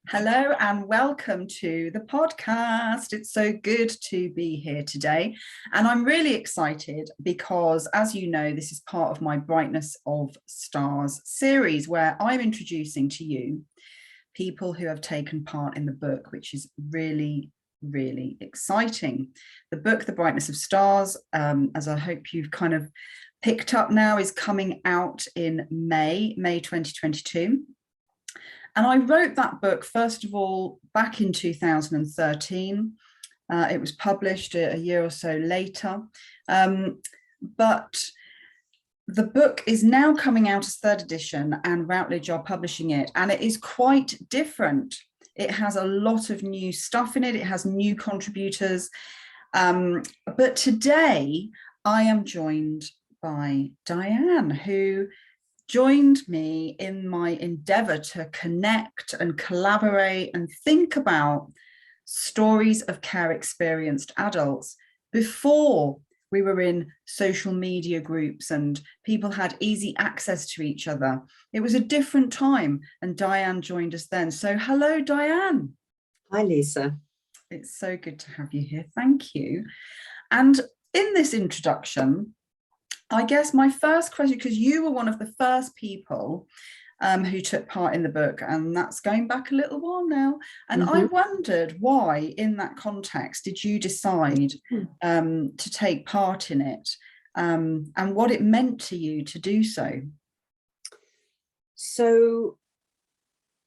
Hello and welcome to the podcast. It's so good to be here today. And I'm really excited because, as you know, this is part of my Brightness of Stars series where I'm introducing to you people who have taken part in the book, which is really exciting. The book, The Brightness of Stars, as I hope you've kind of picked up now, is coming out in May 2022. And I wrote that book, first of all, back in 2013. It was published a year or so later. But the book is now coming out as third edition, and Routledge are publishing it. And it is quite different. It has a lot of new stuff in it. It has new contributors. But today I am joined by Dianne, who joined me in my endeavor to connect and collaborate and think about stories of care experienced adults before we were in social media groups and people had easy access to each other. It was a different time, and Dianne joined us then. So hello, Dianne. Hi, Lisa. It's so good to have you here. Thank you. And in this introduction, I guess my first question, because you were one of the first people who took part in the book, and that's going back a little while now. And I wondered why, in that context, did you decide to take part in it, and what it meant to you to do so? So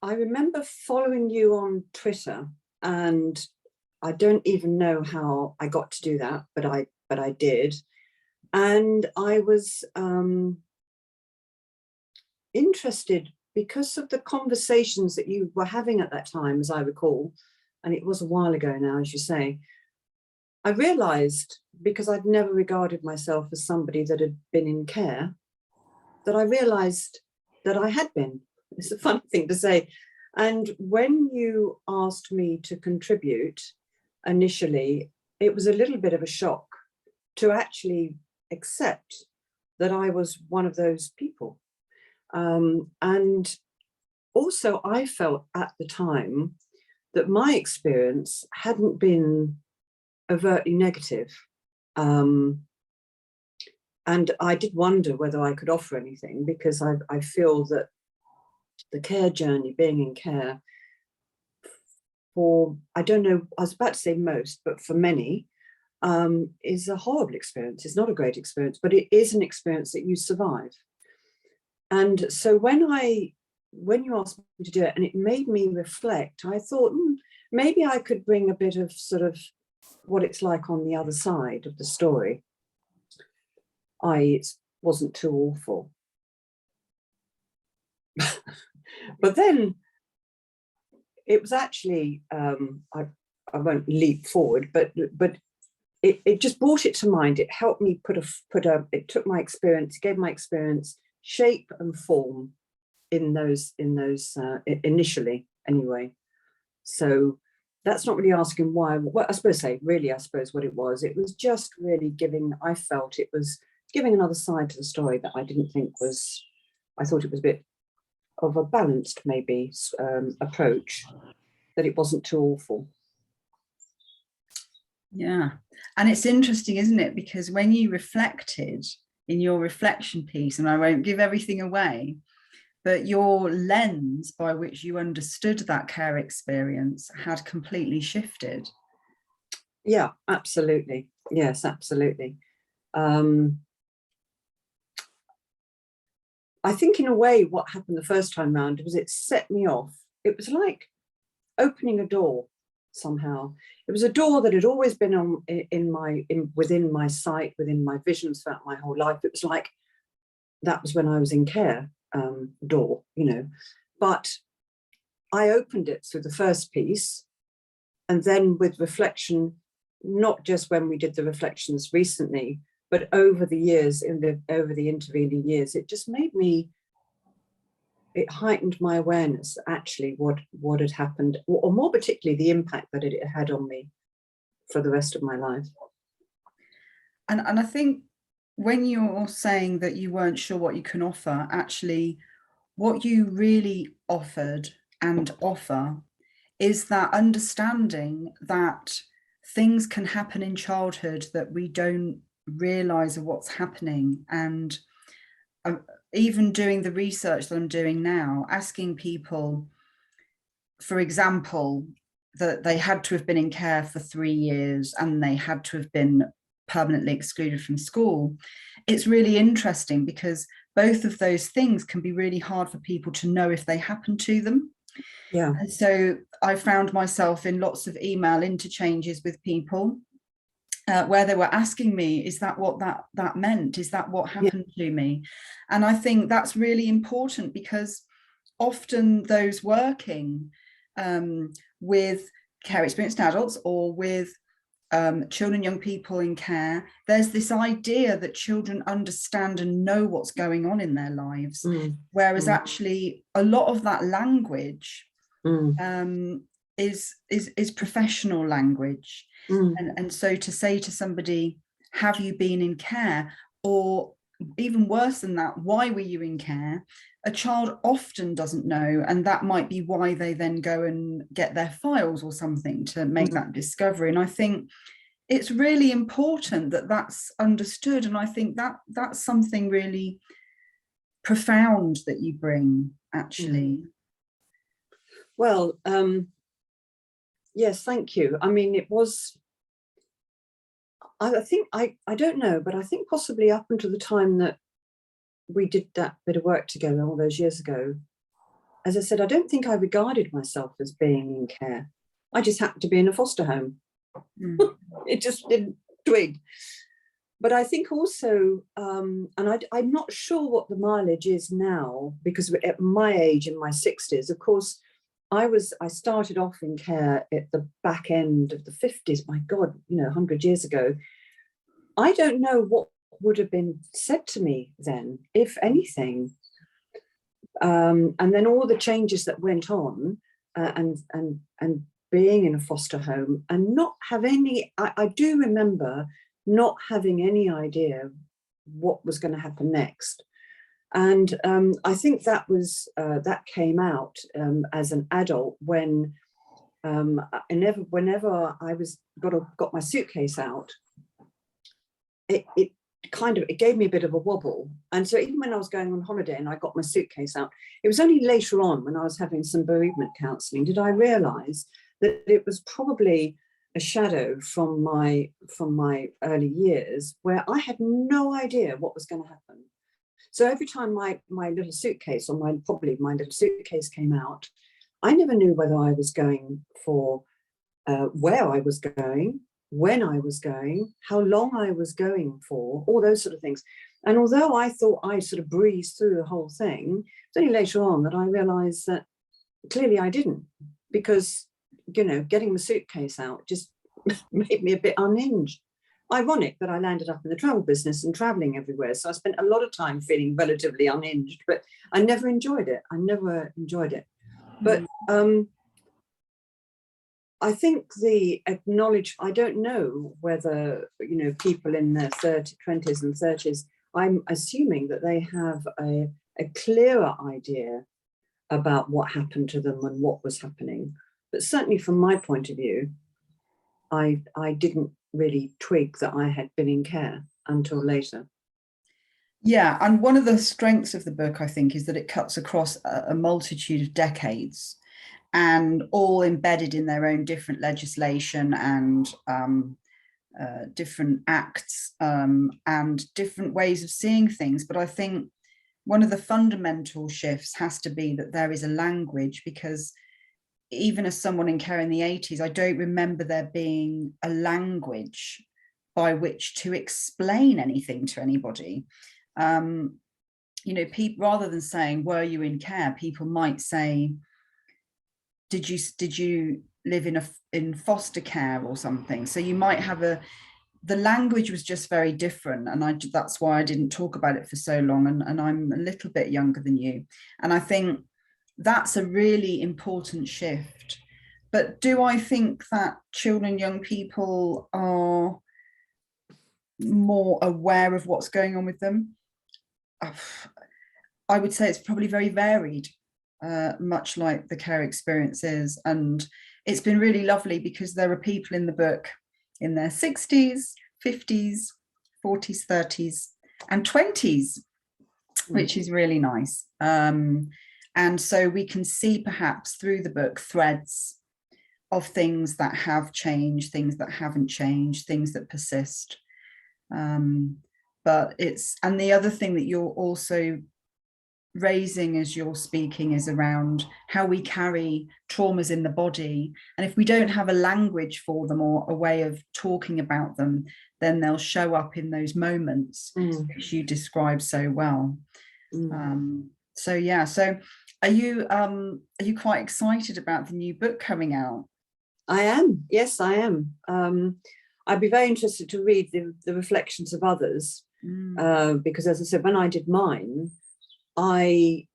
I remember following you on Twitter, and I don't even know how I got to do that, but I did. And I was interested because of the conversations that you were having at that time, as I recall, and it was a while ago now, as you say. I realized, because I'd never regarded myself as somebody that had been in care, that I realized that I had been. It's a funny thing to say. And when you asked me to contribute initially, it was a little bit of a shock to actually accept that I was one of those people. And also I felt at the time that my experience hadn't been overtly negative. And I did wonder whether I could offer anything, because I feel that the care journey, being in care for, I don't know, I was about to say most, but for many, is a horrible experience. It's not a great experience, but it is an experience that you survive. And so when you asked me to do it, and it made me reflect, I thought maybe I could bring a bit of sort of what it's like on the other side of the story. It wasn't too awful. But then it was actually, I won't leap forward, but it just brought it to mind. It helped me it took my experience, gave my experience shape and form in those initially anyway. So that's not really asking why. Well, I suppose what it was just really I felt it was giving another side to the story that I didn't think was, I thought it was a bit of a balanced maybe approach, that it wasn't too awful. Yeah. And it's interesting, isn't it? Because when you reflected in your reflection piece, and I won't give everything away, but your lens by which you understood that care experience had completely shifted. Yeah, absolutely. Yes, absolutely. I think in a way what happened the first time round was it set me off. It was like opening a door somehow. It was a door that had always been within my sight, within my visions throughout my whole life. It was like that was when I was in care, door, but I opened it through the first piece, and then with reflection, not just when we did the reflections recently, but over the years, over the intervening years, it just it heightened my awareness, actually, what had happened, or more particularly the impact that it had on me for the rest of my life. And I think when you're saying that you weren't sure what you can offer, actually, what you really offered and offer is that understanding that things can happen in childhood that we don't realize are what's happening. And even doing the research that I'm doing now, asking people, for example, that they had to have been in care for 3 years and they had to have been permanently excluded from school. It's really interesting because both of those things can be really hard for people to know if they happen to them. Yeah. And so I found myself in lots of email interchanges with people where they were asking me, is that what that meant? Is that what happened to me? And I think that's really important, because often those working with care experienced adults or with children, young people in care, there's this idea that children understand and know what's going on in their lives, whereas actually a lot of that language is professional language. And so to say to somebody, have you been in care? Or even worse than that, why were you in care? A child often doesn't know, and that might be why they then go and get their files or something to make that discovery. And I think it's really important that that's understood, and I think that that's something really profound that you bring, actually. Well, yes, thank you. I mean, it was, I think, I don't know, but I think possibly up until the time that we did that bit of work together all those years ago, as I said, I don't think I regarded myself as being in care. I just happened to be in a foster home. It just didn't twig. But I think also, and I'm not sure what the mileage is now, because at my age, in my 60s, of course, I started off in care at the back end of the 50s, my God, 100 years ago. I don't know what would have been said to me then, if anything. And then all the changes that went on, and being in a foster home and not have any, I do remember not having any idea what was going to happen next. And I think that was that came out as an adult when whenever I got my suitcase out, it gave me a bit of a wobble. And so even when I was going on holiday and I got my suitcase out, it was only later on when I was having some bereavement counselling did I realise that it was probably a shadow from my early years, where I had no idea what was going to happen. So every time my little suitcase, or my little suitcase came out, I never knew whether I was going for where I was going, when I was going, how long I was going for, all those sort of things. And although I thought I sort of breezed through the whole thing, it's only later on that I realised that clearly I didn't, because getting the suitcase out just made me a bit unhinged. Ironic that I landed up in the travel business and traveling everywhere. So I spent a lot of time feeling relatively unhinged, but I never enjoyed it. But I think the I don't know whether, people in their 20s and 30s, I'm assuming that they have a clearer idea about what happened to them and what was happening. But certainly from my point of view, I didn't really twig that I had been in care until later. Yeah, and one of the strengths of the book, I think, is that it cuts across a multitude of decades, and all embedded in their own different legislation and different acts and different ways of seeing things. But I think one of the fundamental shifts has to be that there is a language, because even as someone in care in the 80s, I don't remember there being a language by which to explain anything to anybody. People, rather than saying, were you in care, people might say, did you live in foster care or something? So you might have the language was just very different, and that's why I didn't talk about it for so long, and I'm a little bit younger than you, and I think that's a really important shift. But do I think that children, young people are more aware of what's going on with them? I would say it's probably very varied. much like the care experience is. And it's been really lovely because there are people in the book in their 60s, 50s, 40s, 30s, and 20s, which is really nice. And so we can see perhaps through the book threads of things that have changed, things that haven't changed, things that persist. But it's, and the other thing that you're also raising as you're speaking is around how we carry traumas in the body. And if we don't have a language for them or a way of talking about them, then they'll show up in those moments, which you describe so well. So yeah, so are you quite excited about the new book coming out? I am, yes, I am. I'd be very interested to read the reflections of others, because as I said, when I did mine, I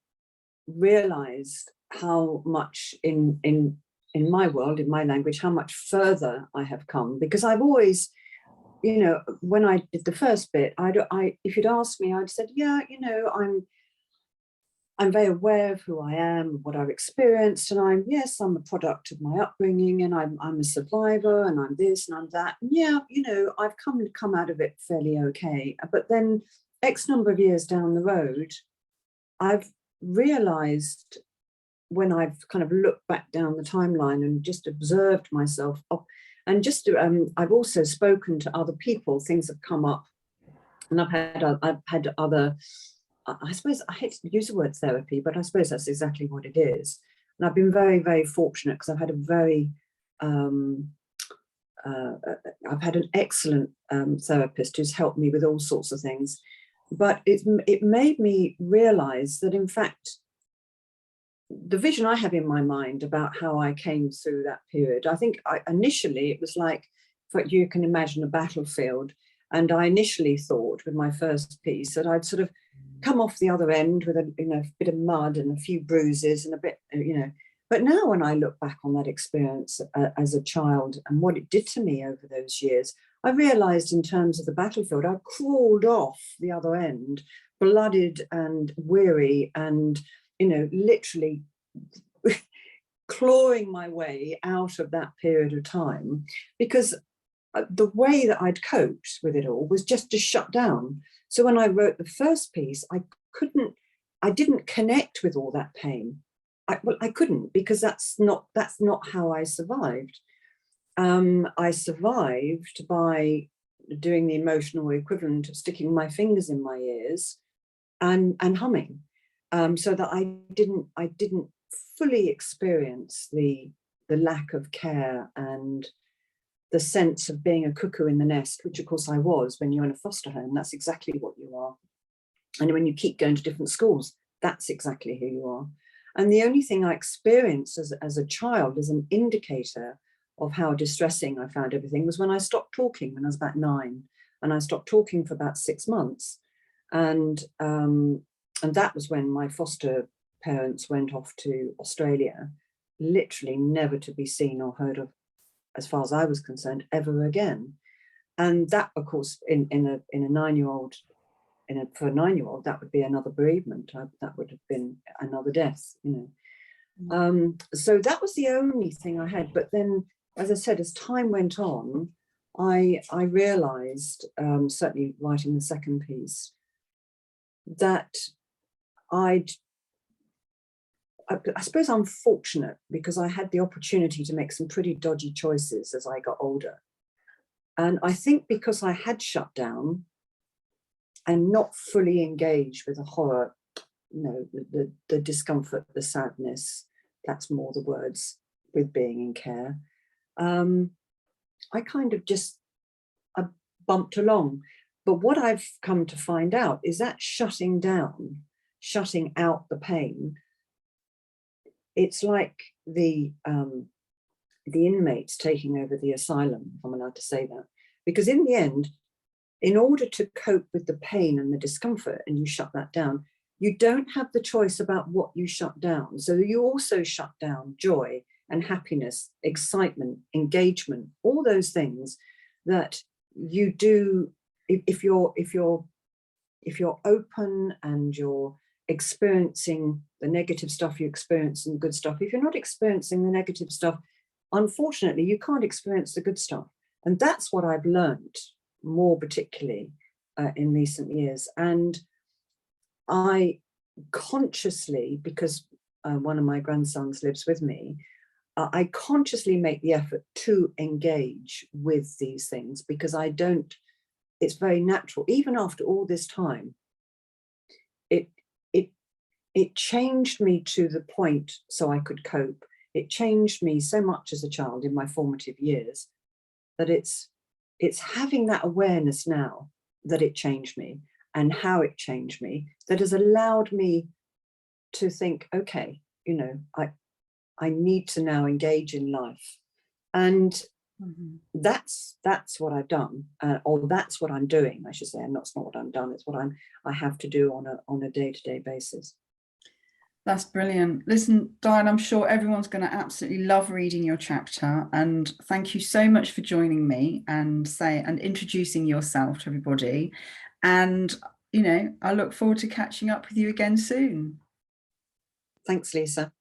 realized how much in my world, in my language, how much further I have come, because I've always, you know, when I did the first bit, if you'd asked me, I'd said, yeah, you know, I'm very aware of who I am, what I've experienced, and I'm a product of my upbringing, and I'm a survivor, and I'm this and I'm that. And yeah, you know, I've come out of it fairly okay. But then X number of years down the road, I've realized, when I've kind of looked back down the timeline and just observed myself, and just I've also spoken to other people, things have come up, and I've had other, I suppose, I hate to use the word therapy, but I suppose that's exactly what it is. And I've been very, very fortunate, because I've had a very, I've had an excellent therapist who's helped me with all sorts of things. But it made me realize that, in fact, the vision I have in my mind about how I came through that period, I think initially it was like, you can imagine a battlefield. And I initially thought with my first piece that I'd sort of come off the other end with a bit of mud and a few bruises and a bit, you know. But now when I look back on that experience as a child and what it did to me over those years, I realized, in terms of the battlefield, I crawled off the other end, blooded and weary, and, you know, literally clawing my way out of that period of time, because the way that I'd coped with it all was just to shut down. So when I wrote the first piece, I didn't connect with all that pain. I couldn't, because that's not how I survived. I survived by doing the emotional equivalent of sticking my fingers in my ears and humming, so that I didn't fully experience the lack of care and the sense of being a cuckoo in the nest, which of course I was. When you're in a foster home, that's exactly what you are. And when you keep going to different schools, that's exactly who you are. And the only thing I experienced as a child, as an indicator of how distressing I found everything, was when I stopped talking when I was about 9, and I stopped talking for about 6 months. And that was when my foster parents went off to Australia, literally never to be seen or heard of, as far as I was concerned, ever again. And that, of course, in a 9-year-old, for a 9-year-old, that would be another bereavement. That would have been another death, you know. So that was the only thing I had. But then, as I said, as time went on, I realized, certainly writing the second piece, that I suppose I'm fortunate, because I had the opportunity to make some pretty dodgy choices as I got older. And I think because I had shut down and not fully engaged with the horror, you know, the discomfort, the sadness, that's more the words, with being in care, I kind of just bumped along. But what I've come to find out is that shutting down, shutting out the pain, it's like the inmates taking over the asylum, if I'm allowed to say that. Because in the end, in order to cope with the pain and the discomfort, and you shut that down, you don't have the choice about what you shut down. So you also shut down joy and happiness, excitement, engagement, all those things that you do if you're open and you're experiencing the negative stuff, you experience the good stuff. If you're not experiencing the negative stuff, unfortunately, you can't experience the good stuff. And that's what I've learned more particularly in recent years. And I consciously, because one of my grandsons lives with me, I consciously make the effort to engage with these things, because I don't, it's very natural. Even after all this time, it changed me to the point so I could cope. It changed me so much as a child in my formative years that it's having that awareness now that it changed me and how it changed me that has allowed me to think, okay, you know, I need to now engage in life. And that's what I've done, or that's what I'm doing, I should say. And that's not what I'm done, it's what I have to do on a day-to-day basis. That's brilliant. Listen, Dianne, I'm sure everyone's going to absolutely love reading your chapter. And thank you so much for joining me and introducing yourself to everybody. And, you know, I look forward to catching up with you again soon. Thanks, Lisa.